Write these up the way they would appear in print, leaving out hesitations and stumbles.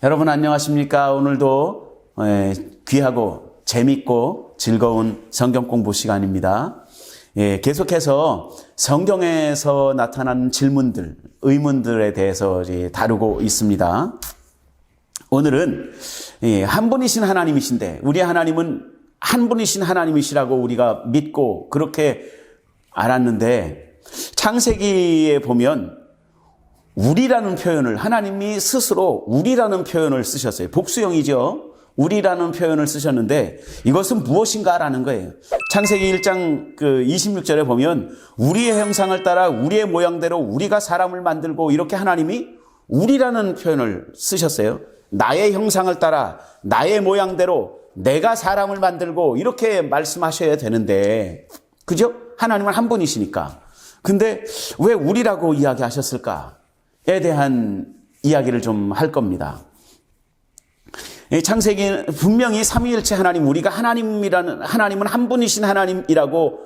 여러분 안녕하십니까? 오늘도 귀하고 재밌고 즐거운 성경 공부 시간입니다. 계속해서 성경에서 나타나는 질문들, 의문들에 대해서 다루고 있습니다. 오늘은 한 분이신 하나님이신데 우리 하나님은 한 분이신 하나님이시라고 우리가 믿고 그렇게 알았는데 창세기에 보면 우리라는 표현을 하나님이 스스로 우리라는 표현을 쓰셨어요. 복수형이죠. 우리라는 표현을 쓰셨는데 이것은 무엇인가라는 거예요. 창세기 1장 26절에 보면 우리의 형상을 따라 우리의 모양대로 우리가 사람을 만들고 이렇게 하나님이 우리라는 표현을 쓰셨어요. 나의 형상을 따라 나의 모양대로 내가 사람을 만들고 이렇게 말씀하셔야 되는데 그죠? 하나님은 한 분이시니까. 근데 왜 우리라고 이야기하셨을까? 에 대한 이야기를 좀 할 겁니다. 창세기 분명히 삼위일체 하나님, 우리가 하나님은 한 분이신 하나님이라고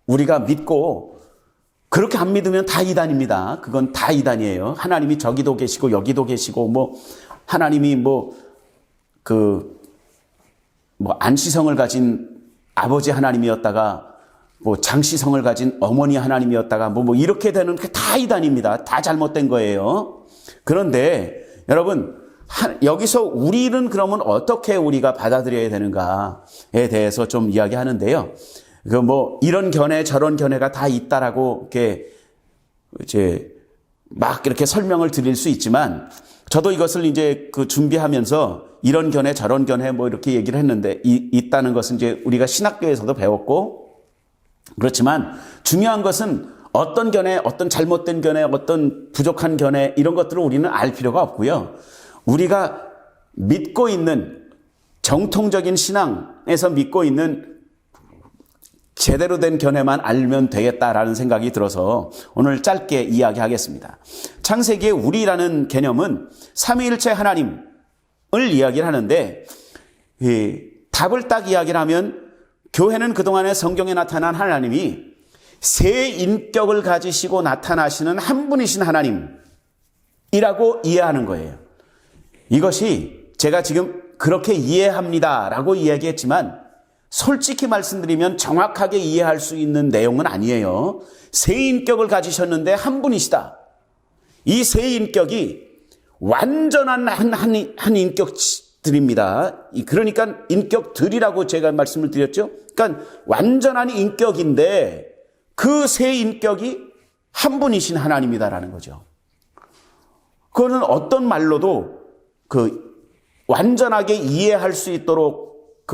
우리가 믿고 그렇게 안 믿으면 다 이단입니다. 그건 다 이단이에요. 하나님이 저기도 계시고 여기도 계시고 하나님이 안시성을 가진 아버지 하나님이었다가 장시성을 가진 어머니 하나님이었다가 이렇게 되는 게 다 이단입니다. 다 잘못된 거예요. 그런데 여러분 여기서 우리는 그러면 어떻게 우리가 받아들여야 되는가에 대해서 좀 이야기하는데요. 이런 견해 저런 견해가 다 있다라고 이렇게 설명을 드릴 수 있지만 저도 이것을 준비하면서 이런 견해 저런 견해 이렇게 얘기를 했는데 있다는 것은 우리가 신학교에서도 배웠고 그렇지만 중요한 것은 어떤 견해, 어떤 잘못된 견해, 어떤 부족한 견해 이런 것들을 우리는 알 필요가 없고요. 우리가 믿고 있는 정통적인 신앙에서 믿고 있는 제대로 된 견해만 알면 되겠다라는 생각이 들어서 오늘 짧게 이야기하겠습니다. 창세기의 우리라는 개념은 삼위일체 하나님을 이야기를 하는데 답을 딱 이야기를 하면 교회는 그동안에 성경에 나타난 하나님이 세 인격을 가지시고 나타나시는 한 분이신 하나님이라고 이해하는 거예요. 이것이 제가 지금 그렇게 이해합니다라고 이야기했지만 솔직히 말씀드리면 정확하게 이해할 수 있는 내용은 아니에요. 세 인격을 가지셨는데 한 분이시다. 이 세 인격이 완전한 한 인격들입니다. 그러니까 인격들이라고 제가 말씀을 드렸죠. 그러니까 완전한 인격인데 그 세 인격이 한 분이신 하나님이다라는 거죠. 그거는 어떤 말로도 완전하게 이해할 수 있도록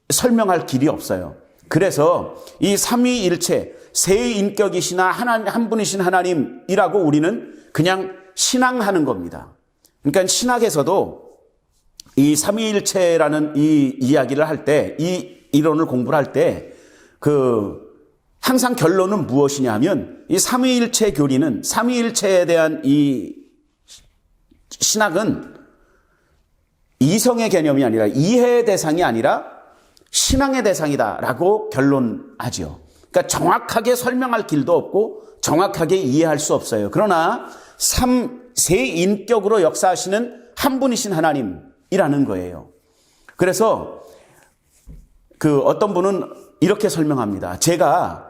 설명할 길이 없어요. 그래서 이 삼위일체 세 인격이시나 한 분이신 하나님이라고 우리는 그냥 신앙하는 겁니다. 그러니까 신학에서도 이 삼위일체라는 이 이야기를 할 때, 이 이론을 공부를 할 때, 항상 결론은 무엇이냐 하면, 이 삼위일체 교리는, 삼위일체에 대한 이 신학은 이성의 개념이 아니라, 이해의 대상이 아니라 신앙의 대상이다라고 결론하죠. 그러니까 정확하게 설명할 길도 없고, 정확하게 이해할 수 없어요. 그러나, 세 인격으로 역사하시는 한 분이신 하나님이라는 거예요. 그래서, 어떤 분은 이렇게 설명합니다. 제가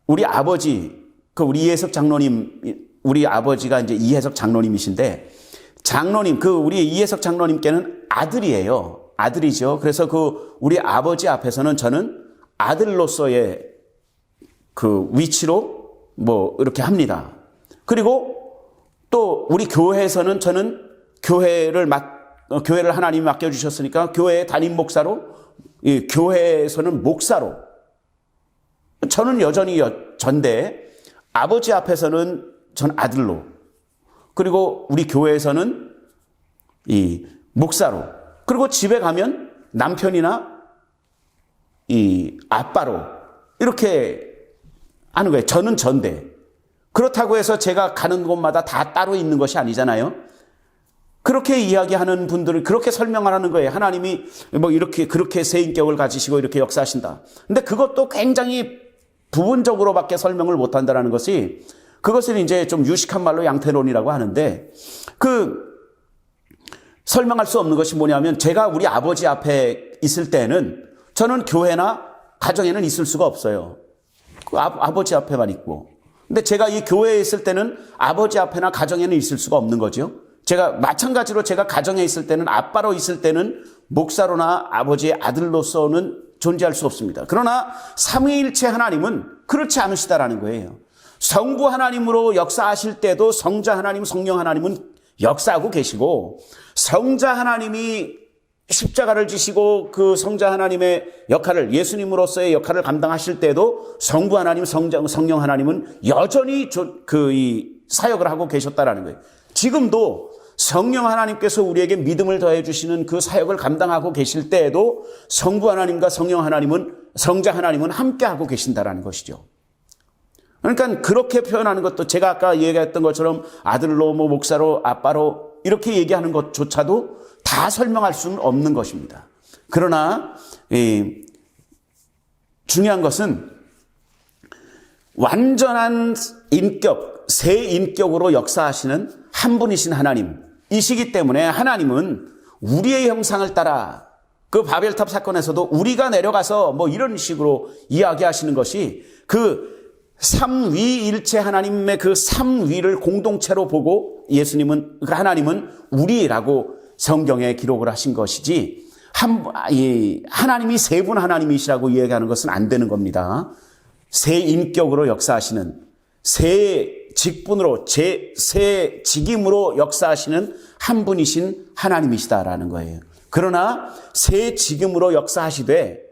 우리 아버지, 우리 이해석 장로님, 우리 아버지가 이제 이해석 장로님이신데, 우리 이해석 장로님께는 아들이에요. 아들이죠. 그래서 우리 아버지 앞에서는 저는 아들로서의 위치로 이렇게 합니다. 그리고 또 우리 교회에서는 저는 교회를 하나님이 맡겨주셨으니까 교회의 담임 목사로, 교회에서는 목사로, 저는 여전히 전데 아버지 앞에서는 전 아들로, 그리고 우리 교회에서는 이 목사로, 그리고 집에 가면 남편이나 이 아빠로 이렇게 하는 거예요. 저는 전데. 그렇다고 해서 제가 가는 곳마다 다 따로 있는 것이 아니잖아요. 그렇게 이야기하는 분들은 그렇게 설명을 하는 거예요. 하나님이 그렇게 세 인격을 가지시고 이렇게 역사하신다. 근데 그것도 굉장히 부분적으로밖에 설명을 못 한다는 것이, 그것을 이제 좀 유식한 말로 양태론이라고 하는데, 설명할 수 없는 것이 뭐냐면 제가 우리 아버지 앞에 있을 때는 저는 교회나 가정에는 있을 수가 없어요. 그 아버지 앞에만 있고. 근데 제가 이 교회에 있을 때는 아버지 앞에나 가정에는 있을 수가 없는 거죠. 제가 마찬가지로 제가 가정에 있을 때는 아빠로 있을 때는 목사로나 아버지의 아들로서는 존재할 수 없습니다. 그러나 삼위일체 하나님은 그렇지 않으시다라는 거예요. 성부 하나님으로 역사하실 때도 성자 하나님, 성령 하나님은 역사하고 계시고 성자 하나님이 십자가를 지시고 그 성자 하나님의 역할을 예수님으로서의 역할을 감당하실 때도 성부 하나님, 성령 하나님은 여전히 이 사역을 하고 계셨다라는 거예요. 지금도 성령 하나님께서 우리에게 믿음을 더해 주시는 그 사역을 감당하고 계실 때에도 성부 하나님과 성령 하나님은 성자 하나님은 함께 하고 계신다라는 것이죠. 그러니까 그렇게 표현하는 것도 제가 아까 얘기했던 것처럼 아들로 뭐 목사로 아빠로 이렇게 얘기하는 것조차도 다 설명할 수는 없는 것입니다. 그러나 중요한 것은 완전한 인격, 새 인격으로 역사하시는 한 분이신 하나님이시기 때문에 하나님은 우리의 형상을 따라 그 바벨탑 사건에서도 우리가 내려가서 뭐 이런 식으로 이야기하시는 것이 그 삼위일체 하나님의 그 삼위를 공동체로 보고 예수님은 하나님은 우리라고 성경에 기록을 하신 것이지 하나님이 세 분 하나님이시라고 이야기하는 것은 안 되는 겁니다. 새 인격으로 역사하시는 새 직분으로 새 직임으로 역사하시는 한 분이신 하나님이시다라는 거예요. 그러나 새 직임으로 역사하시되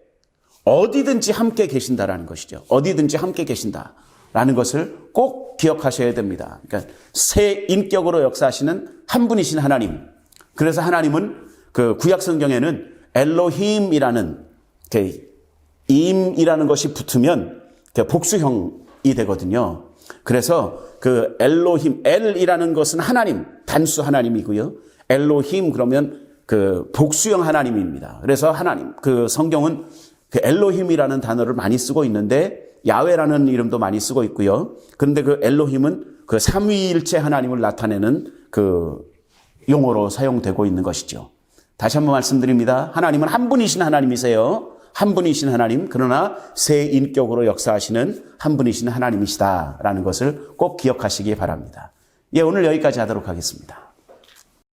어디든지 함께 계신다라는 것이죠. 어디든지 함께 계신다라는 것을 꼭 기억하셔야 됩니다. 그러니까 새 인격으로 역사하시는 한 분이신 하나님. 그래서 하나님은 그 구약 성경에는 엘로힘이라는 임이라는 것이 붙으면 복수형이 되거든요. 그래서 그 엘로힘, 엘이라는 것은 하나님, 단수 하나님이고요. 엘로힘 그러면 그 복수형 하나님입니다. 그래서 하나님, 그 성경은 그 엘로힘이라는 단어를 많이 쓰고 있는데 야훼라는 이름도 많이 쓰고 있고요. 그런데 그 엘로힘은 그 삼위일체 하나님을 나타내는 그 용어로 사용되고 있는 것이죠. 다시 한번 말씀드립니다. 하나님은 한 분이신 하나님이세요. 한 분이신 하나님, 그러나 새 인격으로 역사하시는 한 분이신 하나님이시다라는 것을 꼭 기억하시기 바랍니다. 예, 오늘 여기까지 하도록 하겠습니다.